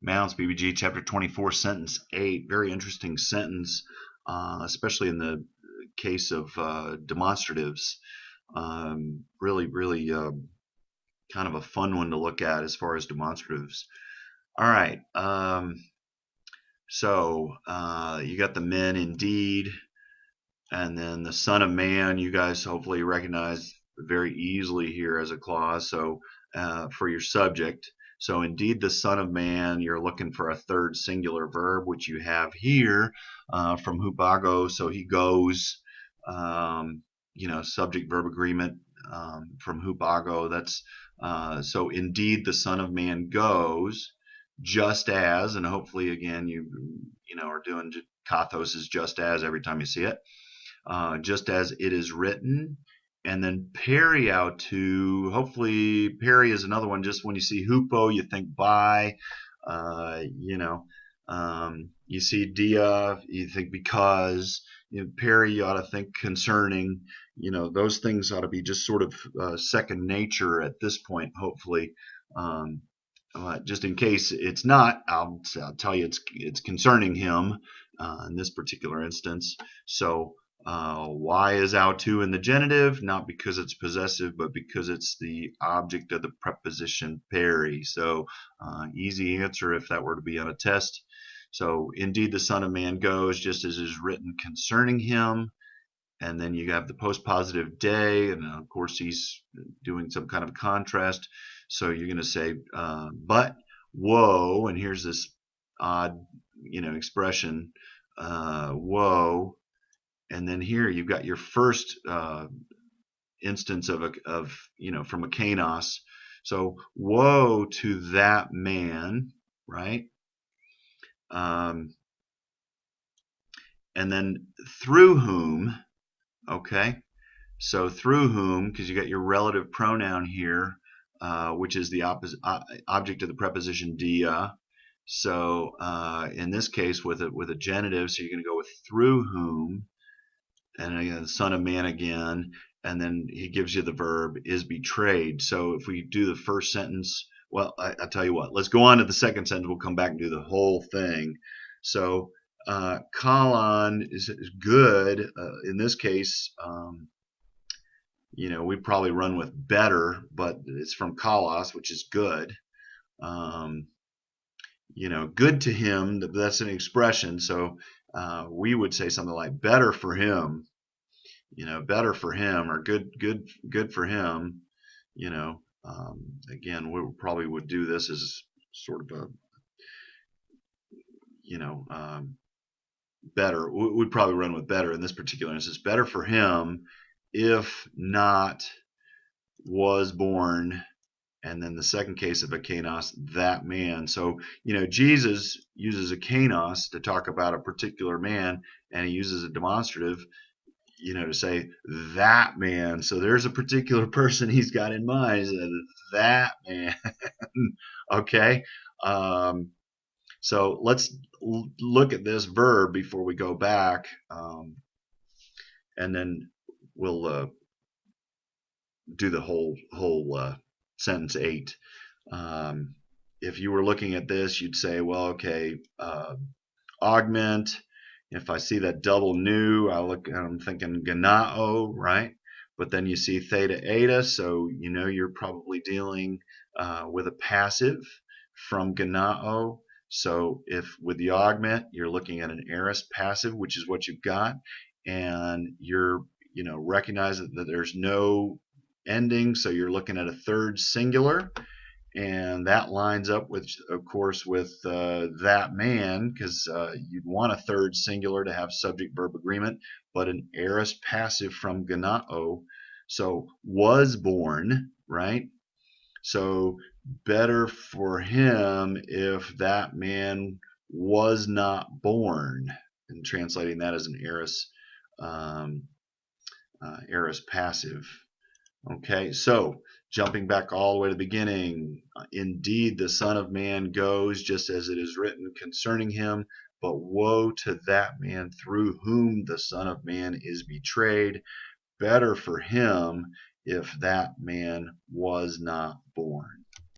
Mounce, BBG, chapter 24, sentence 8. Very interesting sentence, especially in the case of demonstratives. Really, kind of a fun one to look at as far as demonstratives. All right. So you got the men indeed, and then the Son of Man. You guys hopefully recognize very easily here as a clause. So for your subject. So indeed the Son of Man, you're looking for a third singular verb, which you have here from hupago. So he goes, subject verb agreement from hupago. That's so indeed the Son of Man goes, just as, and hopefully again you are doing kathos is just as every time you see it, just as it is written. And then peri autou, hopefully peri is another one. Just when you see hupo, you think by, you see dia, you think because, peri, you ought to think concerning, those things ought to be just sort of second nature at this point, hopefully. Just in case it's not, I'll tell you it's concerning him in this particular instance. So why is autou in the genitive? Not because it's possessive, but because it's the object of the preposition peri. So easy answer if that were to be on a test. So indeed the Son of Man goes, just as is written concerning him. And then you have the postpositive day, and of course he's doing some kind of contrast. So you're going to say, but woe, and here's this odd, expression, woe. And then here you've got your first instance of from a kainos. So woe to that man, right? And then through whom, okay? So through whom, because you got your relative pronoun here, which is the object of the preposition dia. So in this case, with a genitive, so you're going to go with through whom. And again, the Son of Man again, and then he gives you the verb is betrayed. So if we do the first sentence, well, I tell you what, let's go on to the second sentence. We'll come back and do the whole thing. So colon is good. In this case, we'd probably run with better, but it's from kalos, which is good. Good to him, that's an expression. So we would say something like better for him, better for him, or good for him. Again, we probably would do this as sort of a, better. We'd probably run with better in this particular instance. Better for him if not was born. And then the second case of a kainos, that man. So, Jesus uses a kainos to talk about a particular man, and he uses a demonstrative, to say that man. So there's a particular person he's got in mind, that man. Okay. So let's look at this verb before we go back, and then we'll do the whole sentence 8. If you were looking at this, you'd say, well, okay, augment. If I see that double nu, I'm thinking ganao, right? But then you see theta eta, so you're probably dealing with a passive from ganao. So if with the augment, you're looking at an aorist passive, which is what you've got, and you're recognizing that there's no ending, so you're looking at a third singular, and that lines up with, of course, with that man, because you'd want a third singular to have subject verb agreement, but an aorist passive from ganao, so was born, right? So better for him if that man was not born, and translating that as an aorist passive. Okay, so jumping back all the way to the beginning, indeed the Son of Man goes just as it is written concerning him, but woe to that man through whom the Son of Man is betrayed. Better for him if that man was not born.